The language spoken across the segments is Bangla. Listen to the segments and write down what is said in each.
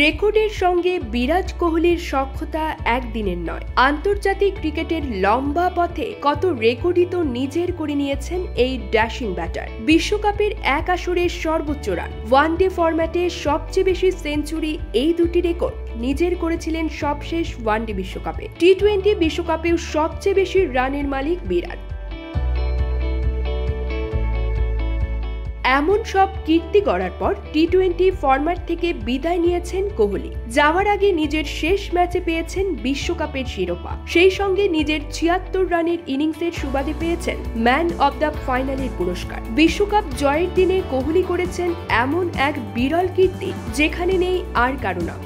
রেকর্ডের সঙ্গে বিরাট কোহলির সখ্যতা একদিনের নয়। আন্তর্জাতিক ক্রিকেটের লম্বা পথে কত রেকর্ডই তো নিজের করে নিয়েছেন এই ড্যাশিং ব্যাটার। বিশ্বকাপের এক আসরের সর্বোচ্চ রান, ওয়ানডে ফরম্যাটে সবচেয়ে বেশি সেঞ্চুরি, এই দুটি রেকর্ড নিজের করেছিলেন সবশেষ ওয়ানডে বিশ্বকাপে। টি-20 বিশ্বকাপেও সবচেয়ে বেশি রানের মালিক বিরাট। এমন সব কীর্তি গড়ার পর টি-20 ফরম্যাট থেকে বিদায় নিয়েছেন কোহলি। যাওয়ার আগে নিজের শেষ ম্যাচে পেয়েছেন বিশ্বকাপের শিরোপা, সেই সঙ্গে নিজের ৭৬ রানের ইনিংসের সুবাদে পেয়েছেন ম্যান অব দ্য ফাইনালের পুরস্কার। বিশ্বকাপ জয়ের দিনে কোহলি করেছেন এমন এক বিরল কীর্তি যেখানে নেই আর কারো নাম।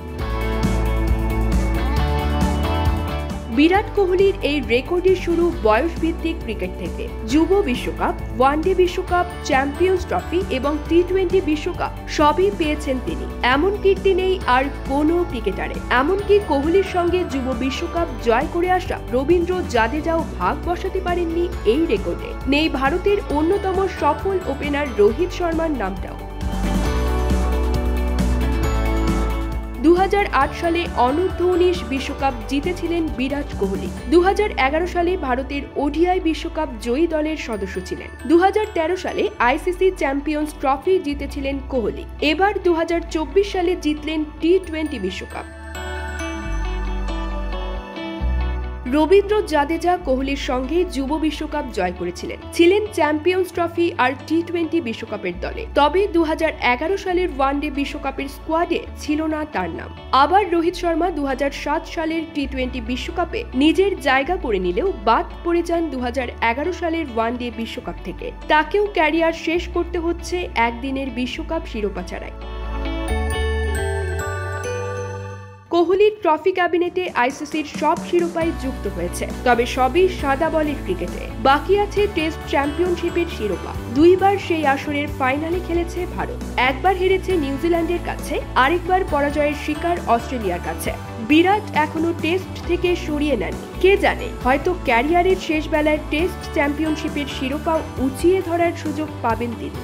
বিরাট কোহলির এই রেকর্ডের শুরু বয়সভিত্তিক ক্রিকেট থেকে। যুব বিশ্বকাপ, ওয়ানডে বিশ্বকাপ, চ্যাম্পিয়ন্স ট্রফি এবং টি-20 বিশ্বকাপ সবই পেয়েছেন তিনি। এমন কীর্তি নেই আর কোনো ক্রিকেটারে। এমনকি কোহলির সঙ্গে যুব বিশ্বকাপ জয় করে আসা রবীন্দ্র জাদেজাও ভাগ বসাতে পারেননি এই রেকর্ডে। নেই ভারতের অন্যতম সফল ওপেনার রোহিত শর্মার নামটাও। ২০০৮ সালে অনূর্ধ্ব-১৯ বিশ্বকাপ জিতেছিলেন বিরাট কোহলি। ২০১১ সালে ভারতের ওডিআই বিশ্বকাপ জয়ী দলের সদস্য ছিলেন। ২০১৩ সালে আইসিসি চ্যাম্পিয়ন্স ট্রফি জিতেছিলেন কোহলি। এবার ২০২৪ সালে জিতলেন টি-20 বিশ্বকাপ। রবীন্দ্র জাদেজা কোহলির সঙ্গে যুব বিশ্বকাপ জয় করেছিলেন, ছিলেন চ্যাম্পিয়ন্স ট্রফি আর টি-20 বিশ্বকাপের দলে। তবে ২০১১ সালের ওয়ানডে বিশ্বকাপের স্কোয়াডে ছিল না তার নাম। আবার রোহিত শর্মা ২০০৭ সালের টি-20 বিশ্বকাপে নিজের জায়গা করে নিলেও বাদ পড়ে যান ২০১১ সালের ওয়ানডে বিশ্বকাপ থেকে। তাকেও ক্যারিয়ার শেষ করতে হচ্ছে একদিনের বিশ্বকাপ শিরোপা ছাড়াই। কোহলির ট্রফি ক্যাবিনেটে আইসিসির সব শিরোপাই যুক্ত হয়েছে, তবে সবই সাদা বলের ক্রিকেটে। বাকি আছে টেস্ট চ্যাম্পিয়নশিপের শিরোপা। দুইবার সেই আসরের ফাইনালে খেলেছে ভারত, একবার হেরেছে নিউজিল্যান্ডের কাছে, আরেকবার পরাজয়ের শিকার অস্ট্রেলিয়ার কাছে। বিরাট এখনো টেস্ট থেকে সরিয়ে নেননি। কে জানে, হয়তো ক্যারিয়ারের শেষ বেলায় টেস্ট চ্যাম্পিয়নশিপের শিরোপাও উঁচিয়ে ধরার সুযোগ পাবেন তিনি।